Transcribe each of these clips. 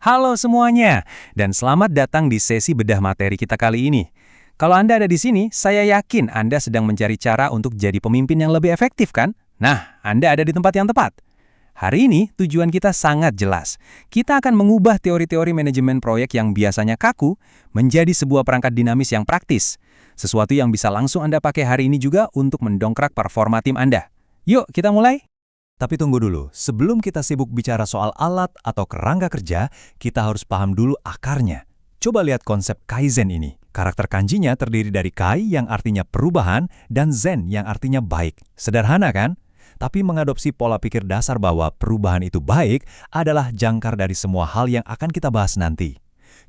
Halo semuanya, dan selamat datang di sesi bedah materi kita kali ini. Kalau Anda ada di sini, saya yakin Anda sedang mencari cara untuk jadi pemimpin yang lebih efektif, kan? Nah, Anda ada di tempat yang tepat. Hari ini, tujuan kita sangat jelas. Kita akan mengubah teori-teori manajemen proyek yang biasanya kaku menjadi sebuah perangkat dinamis yang praktis. Sesuatu yang bisa langsung Anda pakai hari ini juga untuk mendongkrak performa tim Anda. Yuk, kita mulai. Tapi tunggu dulu, sebelum kita sibuk bicara soal alat atau kerangka kerja, kita harus paham dulu akarnya. Coba lihat konsep Kaizen ini. Karakter kanjinya terdiri dari Kai yang artinya perubahan dan Zen yang artinya baik. Sederhana kan? Tapi mengadopsi pola pikir dasar bahwa perubahan itu baik adalah jangkar dari semua hal yang akan kita bahas nanti.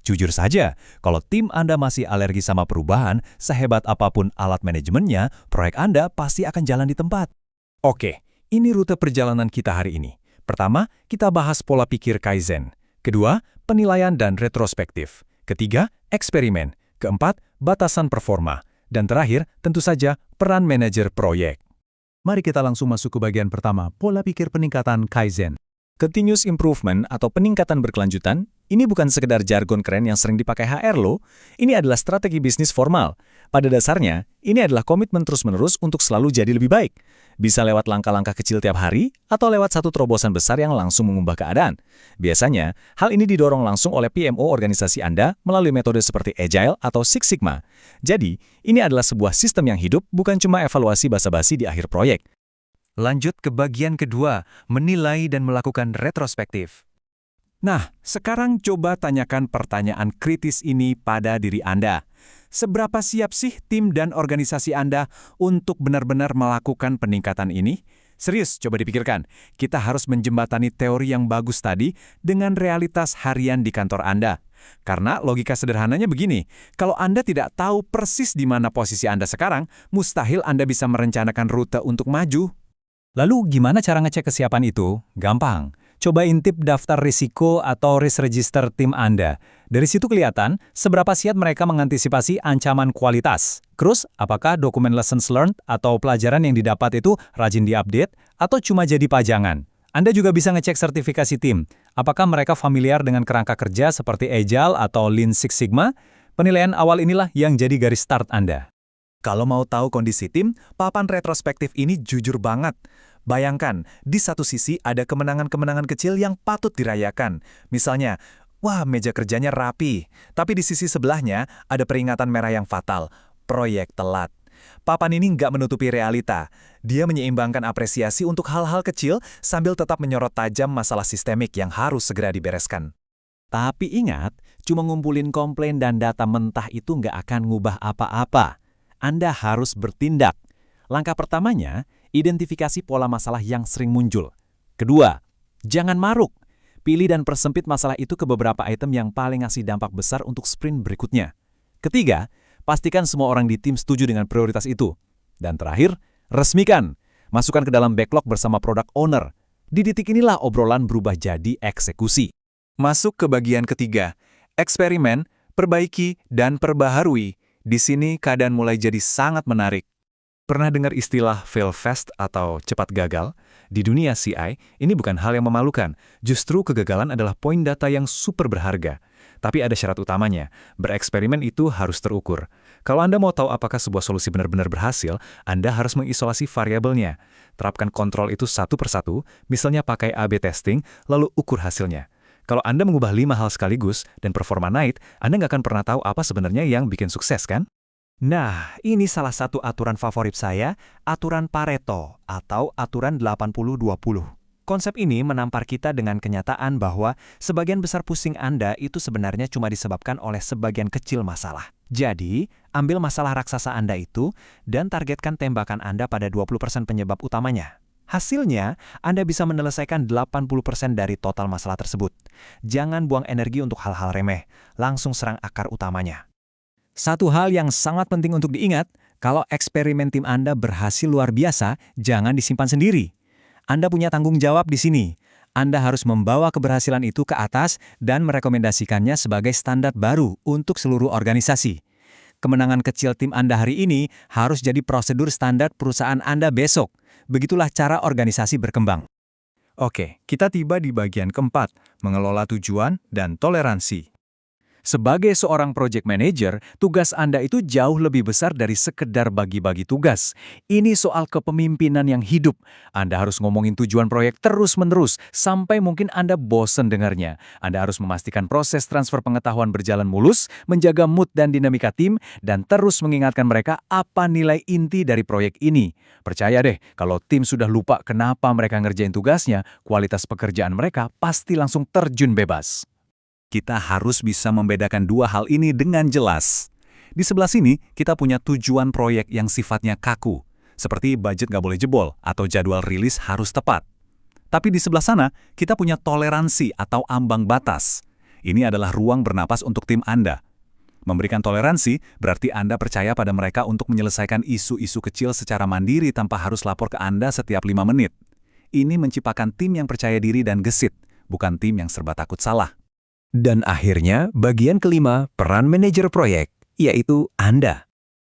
Jujur saja, kalau tim Anda masih alergi sama perubahan, sehebat apapun alat manajemennya, proyek Anda pasti akan jalan di tempat. Oke, ini rute perjalanan kita hari ini. Pertama, kita bahas pola pikir Kaizen. Kedua, penilaian dan retrospektif. Ketiga, eksperimen. Keempat, batasan performa. Dan terakhir, tentu saja, peran manajer proyek. Mari kita langsung masuk ke bagian pertama, pola pikir peningkatan Kaizen. Continuous improvement atau peningkatan berkelanjutan, ini bukan sekedar jargon keren yang sering dipakai HR loh. Ini adalah strategi bisnis formal. Pada dasarnya, ini adalah komitmen terus-menerus untuk selalu jadi lebih baik. Bisa lewat langkah-langkah kecil tiap hari, atau lewat satu terobosan besar yang langsung mengubah keadaan. Biasanya, hal ini didorong langsung oleh PMO organisasi Anda melalui metode seperti Agile atau Six Sigma. Jadi, ini adalah sebuah sistem yang hidup, bukan cuma evaluasi basa-basi di akhir proyek. Lanjut ke bagian kedua, menilai dan melakukan retrospektif. Nah, sekarang coba tanyakan pertanyaan kritis ini pada diri Anda. Seberapa siap sih tim dan organisasi Anda untuk benar-benar melakukan peningkatan ini? Serius, coba dipikirkan. Kita harus menjembatani teori yang bagus tadi dengan realitas harian di kantor Anda. Karena logika sederhananya begini, kalau Anda tidak tahu persis di mana posisi Anda sekarang, mustahil Anda bisa merencanakan rute untuk maju. Lalu gimana cara ngecek kesiapan itu? Gampang. Coba intip daftar risiko atau risk register tim Anda. Dari situ kelihatan seberapa siap mereka mengantisipasi ancaman kualitas. Terus, apakah dokumen lessons learned atau pelajaran yang didapat itu rajin diupdate atau cuma jadi pajangan? Anda juga bisa ngecek sertifikasi tim. Apakah mereka familiar dengan kerangka kerja seperti Agile atau Lean Six Sigma? Penilaian awal inilah yang jadi garis start Anda. Kalau mau tahu kondisi tim, papan retrospektif ini jujur banget. Bayangkan, di satu sisi ada kemenangan-kemenangan kecil yang patut dirayakan. Misalnya, wah meja kerjanya rapi. Tapi di sisi sebelahnya ada peringatan merah yang fatal, proyek telat. Papan ini nggak menutupi realita. Dia menyeimbangkan apresiasi untuk hal-hal kecil sambil tetap menyorot tajam masalah sistemik yang harus segera dibereskan. Tapi ingat, cuma ngumpulin komplain dan data mentah itu nggak akan ngubah apa-apa. Anda harus bertindak. Langkah pertamanya, identifikasi pola masalah yang sering muncul. Kedua, jangan maruk. Pilih dan persempit masalah itu ke beberapa item yang paling ngasih dampak besar untuk sprint berikutnya. Ketiga, pastikan semua orang di tim setuju dengan prioritas itu. Dan terakhir, resmikan. Masukkan ke dalam backlog bersama product owner. Di titik inilah obrolan berubah jadi eksekusi. Masuk ke bagian ketiga, eksperimen, perbaiki, dan perbaharui. Di sini keadaan mulai jadi sangat menarik. Pernah dengar istilah fail fast atau cepat gagal? Di dunia CI, ini bukan hal yang memalukan. Justru kegagalan adalah poin data yang super berharga. Tapi ada syarat utamanya, bereksperimen itu harus terukur. Kalau Anda mau tahu apakah sebuah solusi benar-benar berhasil, Anda harus mengisolasi variabelnya. Terapkan kontrol itu satu persatu, misalnya pakai A/B testing, lalu ukur hasilnya. Kalau Anda mengubah 5 hal sekaligus dan performa naik, Anda nggak akan pernah tahu apa sebenarnya yang bikin sukses, kan? Nah, ini salah satu aturan favorit saya, aturan Pareto atau aturan 80-20. Konsep ini menampar kita dengan kenyataan bahwa sebagian besar pusing Anda itu sebenarnya cuma disebabkan oleh sebagian kecil masalah. Jadi, ambil masalah raksasa Anda itu dan targetkan tembakan Anda pada 20% penyebab utamanya. Hasilnya, Anda bisa menyelesaikan 80% dari total masalah tersebut. Jangan buang energi untuk hal-hal remeh, langsung serang akar utamanya. Satu hal yang sangat penting untuk diingat, kalau eksperimen tim Anda berhasil luar biasa, jangan disimpan sendiri. Anda punya tanggung jawab di sini. Anda harus membawa keberhasilan itu ke atas dan merekomendasikannya sebagai standar baru untuk seluruh organisasi. Kemenangan kecil tim Anda hari ini harus jadi prosedur standar perusahaan Anda besok. Begitulah cara organisasi berkembang. Oke, kita tiba di bagian keempat, mengelola tujuan dan toleransi. Sebagai seorang project manager, tugas Anda itu jauh lebih besar dari sekedar bagi-bagi tugas. Ini soal kepemimpinan yang hidup. Anda harus ngomongin tujuan proyek terus-menerus, sampai mungkin Anda bosen dengarnya. Anda harus memastikan proses transfer pengetahuan berjalan mulus, menjaga mood dan dinamika tim, dan terus mengingatkan mereka apa nilai inti dari proyek ini. Percaya deh, kalau tim sudah lupa kenapa mereka ngerjain tugasnya, kualitas pekerjaan mereka pasti langsung terjun bebas. Kita harus bisa membedakan dua hal ini dengan jelas. Di sebelah sini, kita punya tujuan proyek yang sifatnya kaku, seperti budget nggak boleh jebol atau jadwal rilis harus tepat. Tapi di sebelah sana, kita punya toleransi atau ambang batas. Ini adalah ruang bernapas untuk tim Anda. Memberikan toleransi berarti Anda percaya pada mereka untuk menyelesaikan isu-isu kecil secara mandiri tanpa harus lapor ke Anda setiap 5 menit. Ini menciptakan tim yang percaya diri dan gesit, bukan tim yang serba takut salah. Dan akhirnya, bagian kelima, peran manajer proyek, yaitu Anda.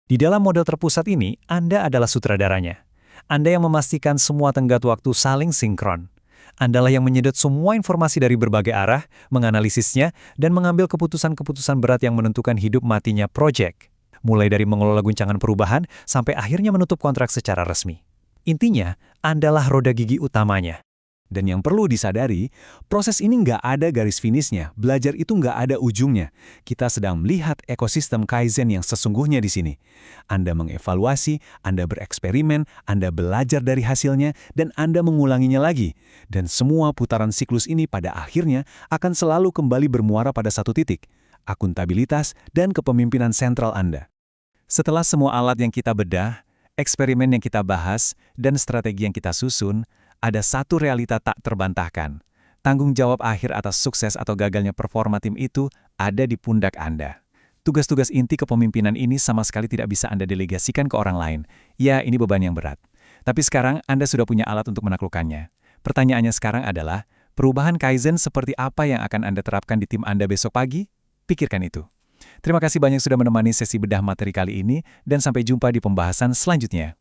Di dalam model terpusat ini, Anda adalah sutradaranya. Anda yang memastikan semua tenggat waktu saling sinkron. Andalah yang menyedot semua informasi dari berbagai arah, menganalisisnya, dan mengambil keputusan-keputusan berat yang menentukan hidup matinya proyek. Mulai dari mengelola guncangan perubahan, sampai akhirnya menutup kontrak secara resmi. Intinya, Andalah roda gigi utamanya. Dan yang perlu disadari, proses ini nggak ada garis finishnya, belajar itu nggak ada ujungnya. Kita sedang melihat ekosistem Kaizen yang sesungguhnya di sini. Anda mengevaluasi, Anda bereksperimen, Anda belajar dari hasilnya, dan Anda mengulanginya lagi. Dan semua putaran siklus ini pada akhirnya akan selalu kembali bermuara pada satu titik, akuntabilitas dan kepemimpinan sentral Anda. Setelah semua alat yang kita bedah, eksperimen yang kita bahas, dan strategi yang kita susun, ada satu realita tak terbantahkan. Tanggung jawab akhir atas sukses atau gagalnya performa tim itu ada di pundak Anda. Tugas-tugas inti kepemimpinan ini sama sekali tidak bisa Anda delegasikan ke orang lain. Ya, ini beban yang berat. Tapi sekarang Anda sudah punya alat untuk menaklukkannya. Pertanyaannya sekarang adalah, perubahan Kaizen seperti apa yang akan Anda terapkan di tim Anda besok pagi? Pikirkan itu. Terima kasih banyak sudah menemani sesi bedah materi kali ini, dan sampai jumpa di pembahasan selanjutnya.